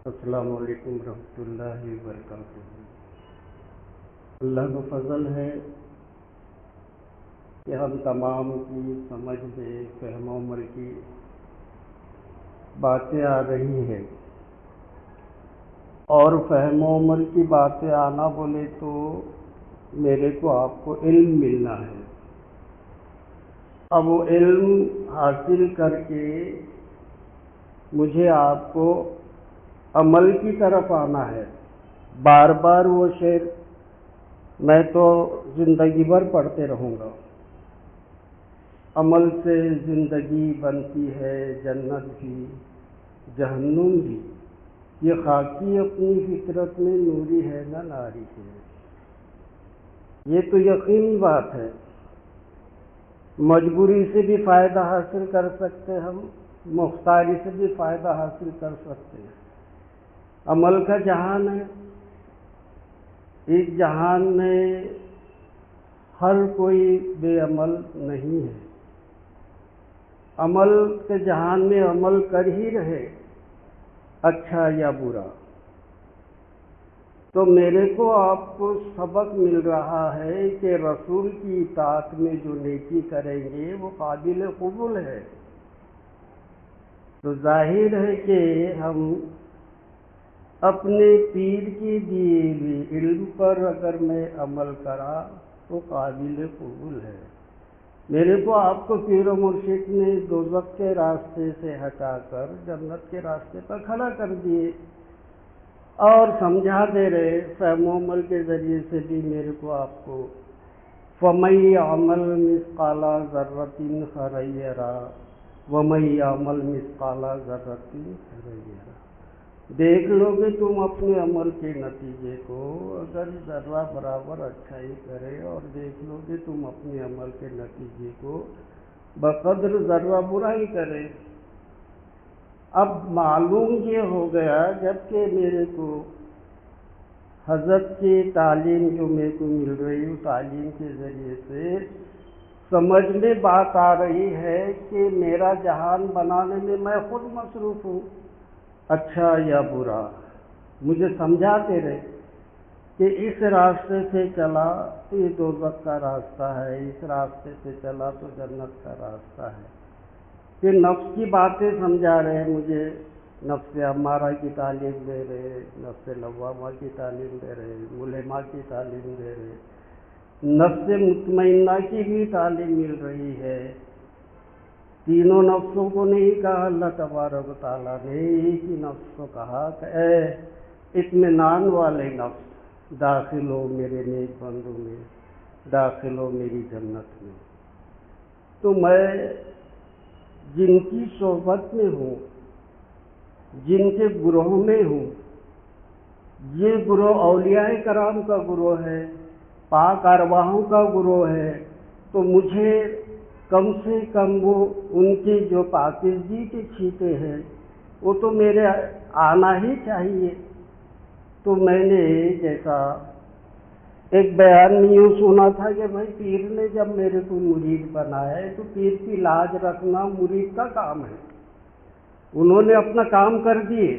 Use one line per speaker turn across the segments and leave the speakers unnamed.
السلام علیکم ورحمۃ اللہ وبرکاتہ۔ اللہ کا فضل ہے کہ ہم تمام کی سمجھ میں فہم و عمل کی باتیں آ رہی ہیں، اور فہم و عمل کی باتیں آنا بولے تو میرے کو آپ کو علم ملنا ہے۔ اب وہ علم حاصل کر کے مجھے آپ کو عمل کی طرف آنا ہے۔ بار بار وہ شعر میں تو زندگی بھر پڑھتے رہوں گا۔ عمل سے زندگی بنتی ہے جنت بھی جہنم بھی، یہ خاکی اپنی فطرت میں نوری ہے نہ ناری ہے۔ یہ تو یقینی بات ہے، مجبوری سے بھی فائدہ حاصل کر سکتے ہم، مختاری سے بھی فائدہ حاصل کر سکتے ہیں۔ عمل کا جہان ہے، اس جہان میں ہر کوئی بے عمل نہیں ہے۔ عمل کے جہان میں عمل کر ہی رہے، اچھا یا برا۔ تو میرے کو آپ کو سبق مل رہا ہے کہ رسول کی اطاعت میں جو نیکی کریں گے وہ قابل قبول ہے۔ تو ظاہر ہے کہ ہم اپنے پیر کی دیے ہوئے علم پر اگر میں عمل کرا تو قابل قبول ہے۔ میرے کو آپ کو پیر و مرشد نے دوزخ کے راستے سے ہٹا کر جنت کے راستے پر کھڑا کر دیے اور سمجھا دے رہے، فہم و عمل کے ذریعے سے بھی میرے کو آپ کو فَمَن يَعْمَلْ مِثْقَالَ ذَرَّةٍ خَيْرًا يَرَهُ وَمَن يَعْمَلْ مِثْقَالَ ذَرَّةٍ شَرًّا يَرَهُ۔ دیکھ لو گے تم اپنے عمل کے نتیجے کو، اگر ذرہ برابر اچھائی کرے، اور دیکھ لو گے تم اپنے عمل کے نتیجے کو بقدر ذرہ برائی کرے۔ اب معلوم یہ ہو گیا، جبکہ میرے کو حضرت کی تعلیم جو میرے کو مل رہی ہے، تعلیم کے ذریعے سے سمجھ میں بات آ رہی ہے کہ میرا جہان بنانے میں میں خود مصروف ہوں، اچھا یا برا۔ مجھے سمجھاتے رہے کہ اس راستے سے چلا تو یہ دوزخ کا راستہ ہے، اس راستے سے چلا تو جنت کا راستہ ہے۔ پھر نفس کی باتیں سمجھا رہے مجھے، نفس امارہ کی تعلیم دے رہے، نفس لوامہ کی تعلیم دے رہے، ملہمہ کی تعلیم دے رہے، نفس مطمئنہ کی بھی تعلیم مل رہی ہے۔ تینوں نفسوں کو نہیں کہا اللہ تبارک و تعالیٰ نے، ایک ہی نفس کو کہا کہ اے اطمینان والے نفس، داخل ہو میرے نیک بندوں میں، داخل ہو میری جنت میں۔ تو میں جن کی صحبت میں ہوں، جن کے گروہ میں ہوں، یہ گروہ اولیاء کرام کا گروہ ہے، پاک ارواحوں کا گروہ ہے، تو مجھے کم سے کم وہ ان کی جو پاکیزگی کے چھیٹے ہیں وہ تو میرے آنا ہی چاہیے۔ تو میں نے جیسا ایک بیان میں یوں سنا تھا کہ بھائی پیر نے جب میرے کو مرید بنایا ہے تو پیر کی لاج رکھنا مرید کا کام ہے، انہوں نے اپنا کام کر دیے۔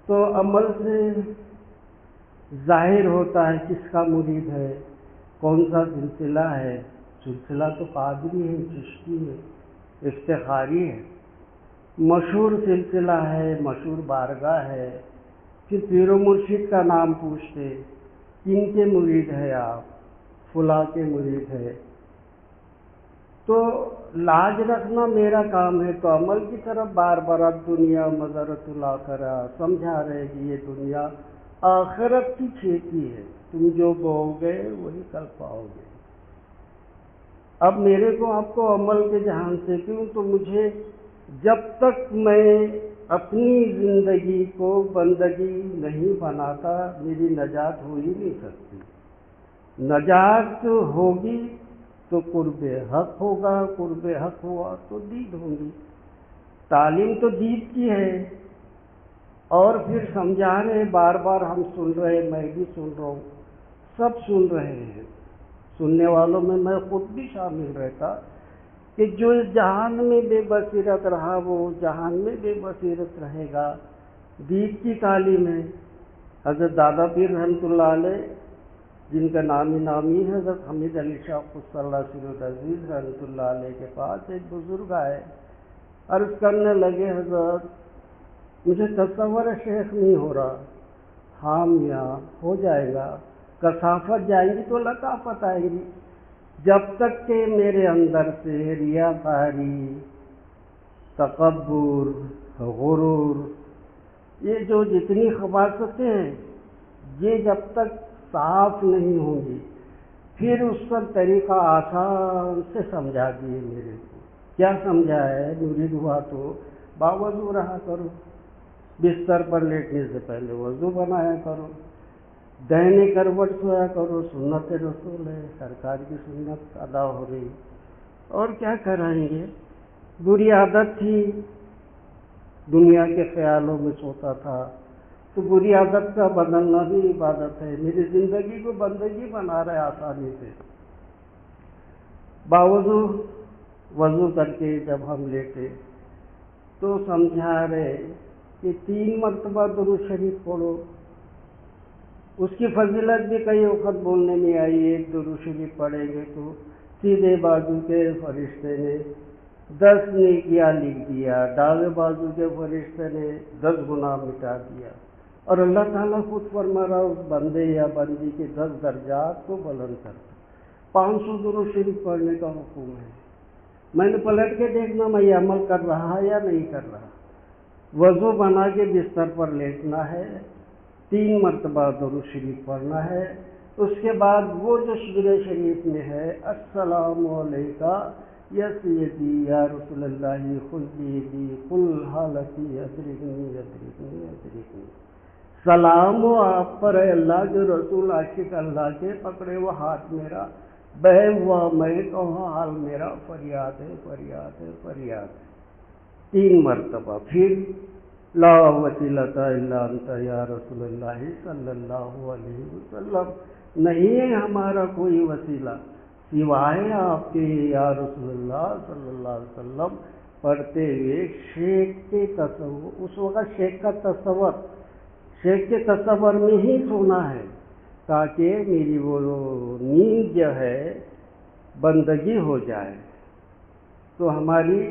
تو عمل سے ظاہر ہوتا ہے کس کا مرید ہے، کون سا سلسلہ ہے۔ سلسلہ تو قادری ہے، چشتی ہے، افتخاری ہے، مشہور سلسلہ ہے، مشہور بارگاہ ہے۔ پھر پیر و مرشد کا نام پوچھتے، کن کے مرید ہے آپ؟ فلاں کے مرید ہے۔ تو لاج رکھنا میرا کام ہے۔ تو عمل کی طرف بار بار اب دنیا مضرۃ الآخرہ سمجھا رہے کہ یہ دنیا آخرت کی کھیتی ہے، تم جو بو گے وہی کل پاؤ گے۔ اب میرے کو آپ کو عمل کے جہان سے کیوں، تو مجھے جب تک میں اپنی زندگی کو بندگی نہیں بناتا میری نجات ہو ہی نہیں سکتی۔ نجات ہوگی تو قرب حق ہوگا، قرب حق ہوا تو دید ہوں گی۔ تعلیم تو دید کی ہے، اور پھر سمجھا رہے، بار بار ہم سن رہے، میں بھی سن رہا ہوں، سب سن رہے ہیں۔ سننے والوں میں میں خود بھی شامل رہتا کہ جو جہان میں بے بصیرت رہا وہ جہان میں بے بصیرت رہے گا، دین کی تعلیم ہے۔ حضرت دادا پیر رحمۃ اللہ علیہ، جن کا نامی حضرت حمید علی شاہ قدس اللہ سر العزیز رحمۃ اللہ علیہ کے پاس ایک بزرگ آئے، عرض کرنے لگے حضرت مجھے تصور شیخ نہیں ہو رہا۔ ہاں میاں ہو جائے گا، کثافت جائیں گی تو لطافت آئے گی، جب تک کہ میرے اندر سے ریاکاری، تکبر، غرور، یہ جو جتنی خباثتیں ہیں یہ جب تک صاف نہیں ہوں گی، پھر اس کا طریقہ آسان سے سمجھا دیے میرے کو۔ کیا سمجھا ہے؟ مرید ہوا تو باوضو رہا کرو، بستر پر لیٹنے سے پہلے وضو بنایا کرو، دہنے کروٹ سویا کرو، سنت رسول ہے، سرکار کی سنت ادا ہو رہی، اور کیا کرائیں گے؟ بری عادت تھی، دنیا کے خیالوں میں سوتا تھا، تو بری عادت کا بدلنا بھی عبادت ہے۔ میری زندگی کو بندگی بنا رہے آسانی سے۔ باوضو وضو کر کے جب ہم لیٹے تو سمجھا رہے کہ 3 مرتبہ درود شریف پڑھو۔ اس کی فضیلت بھی کئی وقت بولنے میں آئی، ایک درود شریف پڑھیں گے تو سیدھے بازو کے فرشتے نے 10 نیکیاں لکھ دیا، داویں بازو کے فرشتے نے 10 گناہ مٹا دیا، اور اللہ تعالیٰ خود فرما رہا اس بندے یا بندی کے 10 درجات کو بلند کرتا۔ 500 درود شریف پڑھنے کا حکم ہے۔ میں نے پلٹ کے دیکھنا میں یہ عمل کر رہا یا نہیں کر رہا۔ وضو بنا کے بستر پر لیٹنا ہے، 3 مرتبہ درود شریف پڑھنا ہے، اس کے بعد وہ جو شجرے شریف میں ہے، السلام علیکہ یا سیدی یا رسول اللہ خلدی بی قل حالتی ادرکنی ادرکنی ادرکنی، سلام ہو آپ پر اے اللہ کے رسول، عاشق اللہ کے، پکڑے وہ ہاتھ میرا، بہے ہوا میں کہوں حال میرا، فریاد ہے فریاد ہے فریاد ہے، 3 مرتبہ۔ پھر لا وسیلۃ الا انت یا رسول اللہ صلی اللہ علیہ وسلم، نہیں ہے ہمارا کوئی وسیلہ سوائے آپ کے یا رسول اللہ صلی اللہ علیہ وسلم، پڑھتے ہوئے شیخ کے تصور، اس وقت شیخ کے تصور میں ہی سونا ہے، تاکہ میری وہ نیند جو ہے بندگی ہو جائے۔ تو ہماری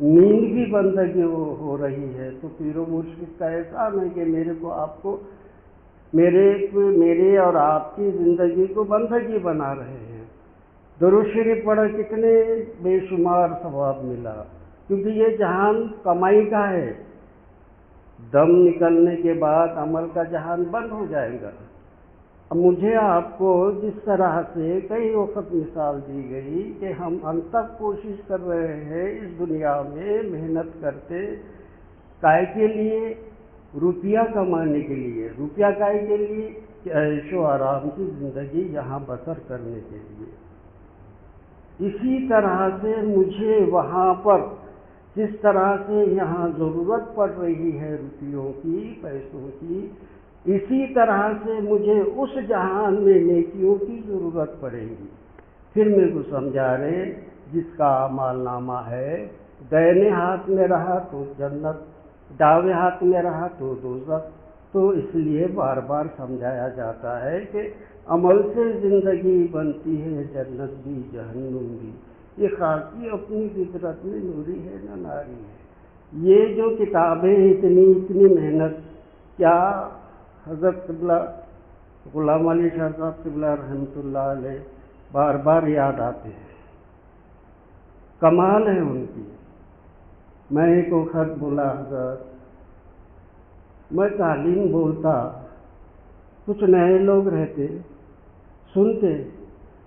نیند بھی بندگی ہو رہی ہے، تو پیر و مرشد کا احسان ہے کہ میرے کو آپ کو میرے اور آپ کی زندگی کو بندگی بنا رہے ہیں۔ درود شریف پڑھا کتنے بے شمار ثواب ملا، کیونکہ یہ جہان کمائی کا ہے، دم نکلنے کے بعد عمل کا جہان بند ہو جائے گا۔ اب مجھے آپ کو جس طرح سے کئی وقت مثال دی گئی کہ ہم انتک کوشش کر رہے ہیں اس دنیا میں محنت کرتے، کائے کے لیے؟ روپیہ کمانے کے لیے۔ روپیہ کائے کے لیے؟ کہ عیش و آرام کی زندگی یہاں بسر کرنے کے لیے۔ اسی طرح سے مجھے وہاں پر جس طرح سے یہاں ضرورت پڑ رہی ہے روپیوں کی، پیسوں کی، اسی طرح سے مجھے اس جہان میں نیکیوں کی ضرورت پڑے گی۔ پھر میرے کو سمجھا رہے جس کا اعمال نامہ ہے دائیں ہاتھ میں رہا تو جنت، دائیں ہاتھ میں رہا تو دوزخ۔ تو اس لیے بار بار سمجھایا جاتا ہے کہ عمل سے زندگی بنتی ہے، جنت بھی جہنم بھی، یہ خاکی اپنی فطرت میں نوری ہے نہ ناری ہے۔ یہ جو کتابیں اتنی محنت، کیا حضرت قبلہ غلام علی شاہ صاحب قبلہ رحمۃ اللہ علیہ بار بار یاد آتے ہیں، کمال ہے ان کی۔ میں ایک وقت بولا حضرت میں تعلیم بولتا، کچھ نئے لوگ رہتے سنتے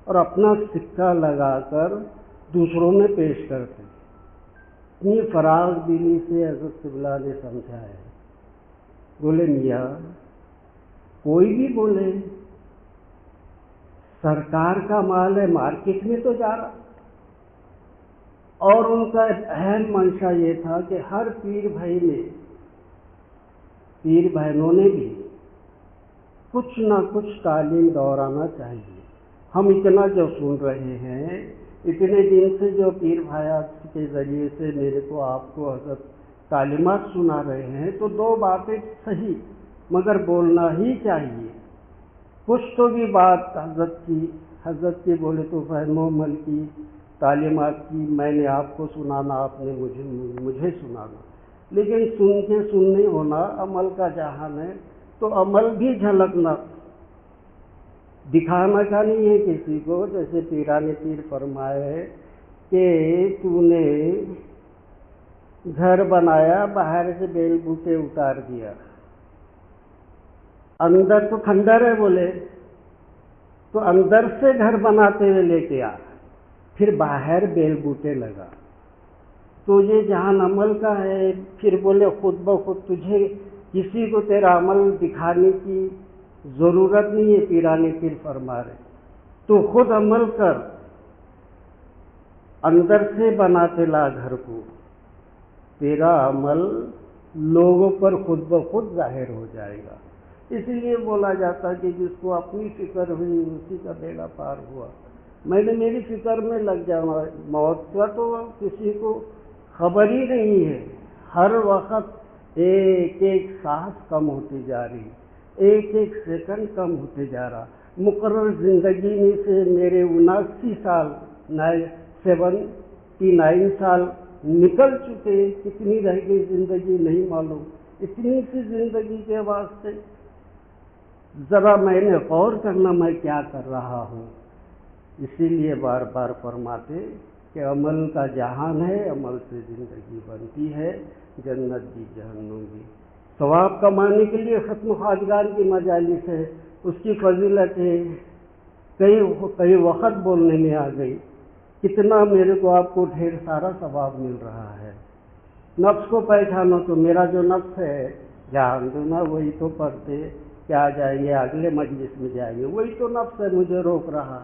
اور اپنا سکہ لگا کر دوسروں میں پیش کرتے۔ اتنی فراغ دلی سے حضرت قبلہ نے سمجھا ہے۔ بولے میاں کوئی بھی بولے سرکار کا مال ہے، مارکیٹ میں تو جا رہا، اور ان کا اہم منشا یہ تھا کہ ہر پیر بہنوں نے بھی کچھ نہ کچھ تعلیم دہرانا چاہیے۔ ہم اتنا جو سن رہے ہیں اتنے دن سے، جو پیر بھائی کے ذریعے سے میرے کو آپ کو حضرت تعلیمات سنا رہے ہیں تو دو باتیں صحیح مگر بولنا ہی چاہیے. کچھ تو بھی بات حضرت کی بولے تو فہم و عمل کی تعلیمات کی میں نے آپ کو سنانا، آپ نے مجھے سنانا، لیکن سن کے نہیں ہونا، عمل کا جہان ہے تو عمل بھی جھلکنا، دکھانا کا نہیں ہے کسی کو. جیسے پیران پیر فرمائے کہ تو نے گھر بنایا، باہر سے بیل بوٹے اتار دیا، اندر تو کھنڈر ہے بولے تو اندر سے گھر بناتے ہوئے لے کے آ، پھر باہر بیل بوٹے لگا. تو یہ جہان عمل کا ہے. پھر بولے خود بخود تجھے کسی کو تیرا عمل دکھانے کی ضرورت نہیں ہے. پیران پیر فرما رہے تو خود عمل کر، اندر سے بناتے لا گھر کو، تیرا عمل لوگوں پر خود بخود ظاہر ہو جائے گا. اسی لیے بولا جاتا کہ جس کو اپنی فکر ہوئی اسی کا بیڑا پار ہوا. میں نے میری فکر میں لگ جانا، موت کا تو کسی کو خبر ہی نہیں ہے. ہر وقت ایک ایک سانس کم ہوتی جا رہی، ایک ایک سیکنڈ کم ہوتے جا رہا. مقرر زندگی میں سے میرے 79 سال 79 سال نکل چکے، کتنی رہ گئی زندگی نہیں معلوم. اتنی سی زندگی کے واسطے ذرا میں نے غور کرنا میں کیا کر رہا ہوں. اسی لیے بار بار فرماتے کہ عمل کا جہان ہے، عمل سے زندگی بنتی ہے، جنت بھی جہنم بھی. ثواب کمانے کے لیے ختم خواجگان کی مجالس ہے، اس کی فضیلت ہے. کئی وقت بولنے میں آ گئی، کتنا میرے کو آپ کو ڈھیر سارا ثواب مل رہا ہے. نفس کو پہچانو تو میرا جو نفس ہے جان دو نا، وہی تو پڑھتے کیا جائیں گے اگلے مجلس میں جائیں گے، وہی تو نفس ہے مجھے روک رہا.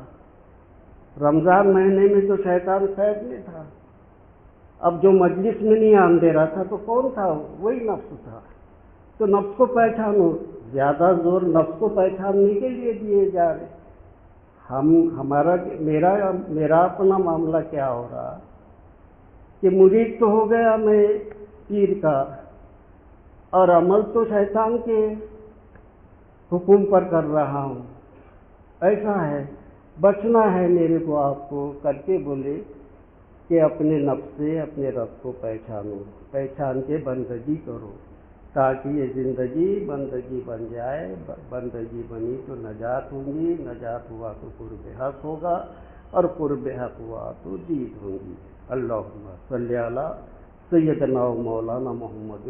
رمضان مہینے میں تو شیطان قید میں تھا، اب جو مجلس میں نہیں آن دے رہا تھا تو کون تھا؟ وہی نفس تھا. تو نفس کو پہچانو، زیادہ زور نفس کو پہچاننے کے لیے دیے جا رہے. میرا اپنا معاملہ کیا ہو رہا کہ مرید تو ہو گیا میں پیر کا، اور عمل تو شیطان کے حکم پر کر رہا ہوں. ایسا ہے، بچنا ہے میرے کو آپ کو. کر کے بولے کہ اپنے نفس سے اپنے رب کو پہچانو، پہچان کے بندگی کرو تاکہ یہ زندگی بندگی بن جائے. بندگی بنی تو نجات ہوگی، نجات ہوا تو قرب حق ہوگا، اور قرب حق ہوا تو دید ہوگی. اللہم صلی علی سیدنا و مولانا محمد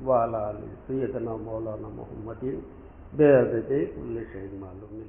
وعلی آل سیدنا مولانا محمد بعدد کل شیء معلوم.